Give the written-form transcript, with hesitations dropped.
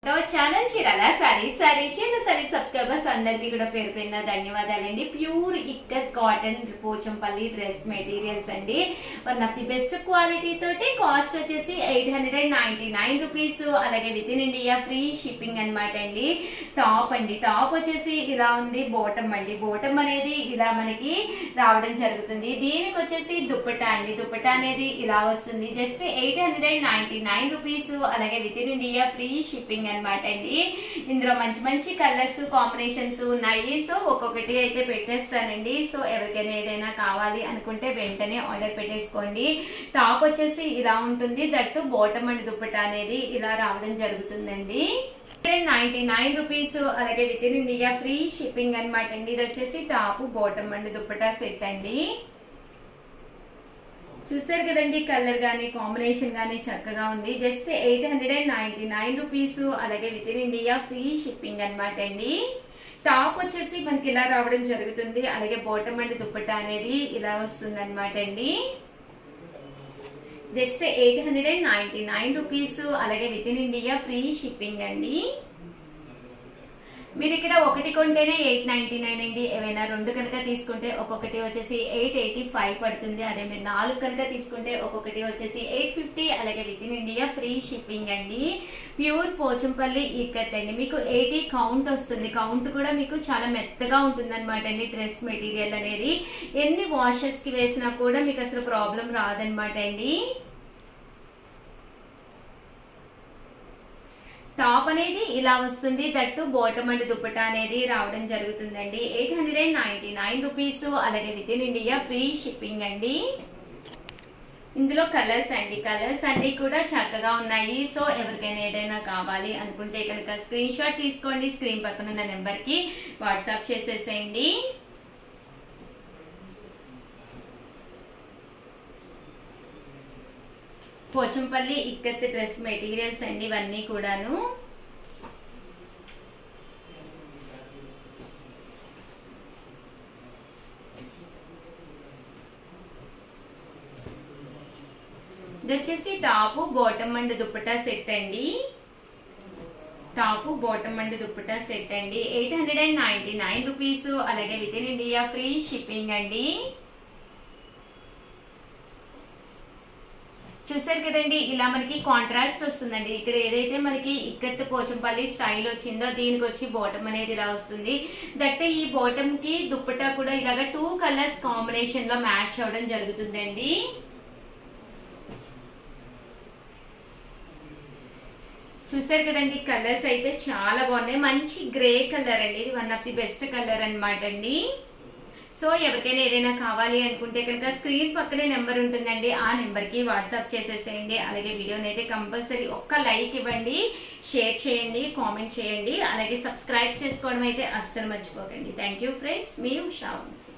Channel Chirala saris subscribers అందరికీ కూడా పేరు పేరున ధన్యవాదాలండి. Pure ikat cotton Pochampally dress materials అండి. One of the best quality తోటి కాస్ట్ వచ్చేసి 899 రూపీస్. అలాగే within India free shipping అనమాట అండి. టాప్ వచ్చేసి ఇలా ఉంది. బాటమ్ అండి, బాటమ్ అనేది ఇలా మనకి రావడం జరుగుతుంది. దీనికి వచ్చేసి దుప్పట్టా అండి, దుప్పట్టా అనేది ఇలా వస్తుంది. Just 899 rupees. అలాగే within India free shipping అనమాట అండి. ఇందులో మంచి మంచి కలర్స్ కాంబినేషన్స్ ఉన్నాయి. సో ఒక్కొక్కటి అయితే పెట్టేస్తానండి. సో ఎవరికైనా ఏదైనా కావాలి అనుకుంటే వెంటనే ఆర్డర్ పెట్టేసుకోండి. టాప్ వచ్చేసి ఇలా ఉంటుంది. దట్టు బాటమ్ అండ్ దుప్పట్టా అనేది ఇలా రావడం జరుగుతుందండి. 99 రూపీస్. అలాగే within India free shipping అనమాట అండి. ఇది వచ్చేసి top bottom and dupatta set అండి. చూసారు కదండి, కలర్ గానీ కాంబినేషన్ గానీ చక్కగా ఉంది. Just 899 rupees. అలాగే within India free shipping అనమాట అండి. టాప్ వచ్చేసి మనకి ఇలా రావడం జరుగుతుంది. అలాగే బాటమ్ అండ్ దుప్పట్టా అనేది ఇలా వస్తుంది అనమాట అండి. Just 899 rupees. అలాగే within India free shipping అండి. మీరు ఇక్కడ ఒకటి కొంటేనే 899 అండి. ఏవైనా రెండు కనుక తీసుకుంటే ఒక్కొక్కటి వచ్చేసి 885 పడుతుంది. అదే మీరు 4 కనుక తీసుకుంటే ఒక్కొక్కటి వచ్చేసి 850. అలాగే within India free shipping అండి. ప్యూర్ పోచంపల్లి ఇక్కత్ అండి. మీకు 80 కౌంట్ వస్తుంది. కౌంట్ కూడా మీకు చాలా మెత్తగా ఉంటుంది అనమాట అండి. డ్రెస్ మెటీరియల్ అనేది ఎన్ని వాషెస్ కి వేసినా కూడా మీకు అసలు ప్రాబ్లం రాదనమాట అండి. టాప్ అనేది ఇలా వస్తుంది. దట్టు బాటమ్ అండ్ దుప్పట్టా అనేది రావడం జరుగుతుందండి. 899 రూపీస్. అలాగే within India free shipping అండి. ఇందులో కలర్స్ అన్ని కూడా చక్కగా ఉన్నాయి. సో ఎవరికైనా ఏదైనా కావాలి అనుకుంటే కనుక స్క్రీన్ షాట్ తీసుకోండి. స్క్రీన్ పక్కన ఉన్న నెంబర్ కి వాట్సాప్ చేసేసేయండి. పోచంపల్లి ఇక్కత్ డ్రెస్ మెటీరియల్స్ అండి ఇవన్నీ కూడాను. ఇది వచ్చేసి top bottom and dupatta set అండి. Top bottom and dupatta set అండి. 899 రూపీస్. అలాగే within India free shipping అండి. చూసారు కదండి, ఇలా మనకి కాంట్రాస్ట్ వస్తుందండి. ఇక్కడ ఏదైతే మనకి ఇక్కత్ పోచంపల్లి స్టైల్ వచ్చిందో దీనికి వచ్చి బాటమ్ అనేది ఇలా వస్తుంది. దట్ ఈ బాటమ్ కి దుప్పట్టా కూడా ఇలాగా 2 కలర్స్ కాంబినేషన్ లో మ్యాచ్ అవడం జరుగుతుందండి. చూసారు కదండి, కలర్స్ అయితే చాలా బాగున్నాయి. మంచి గ్రే కలర్ అండి. ఇది one of the best colour అనమాట అండి. సో ఎవరికైనా ఏదైనా కావాలి అనుకుంటే కనుక స్క్రీన్ పక్కనే నెంబర్ ఉంటుందండి. ఆ నెంబర్ కి వాట్సాప్ చేసేసేయండి. అలాగే వీడియోని అయితే కంపల్సరీ ఒక్క లైక్ ఇవ్వండి, షేర్ చేయండి, కామెంట్ చేయండి. అలాగే సబ్స్క్రైబ్ చేసుకోవడం అయితే అస్సలు మర్చిపోకండి. థ్యాంక్ యూ ఫ్రెండ్స్, మీ ఉషా వంశీ.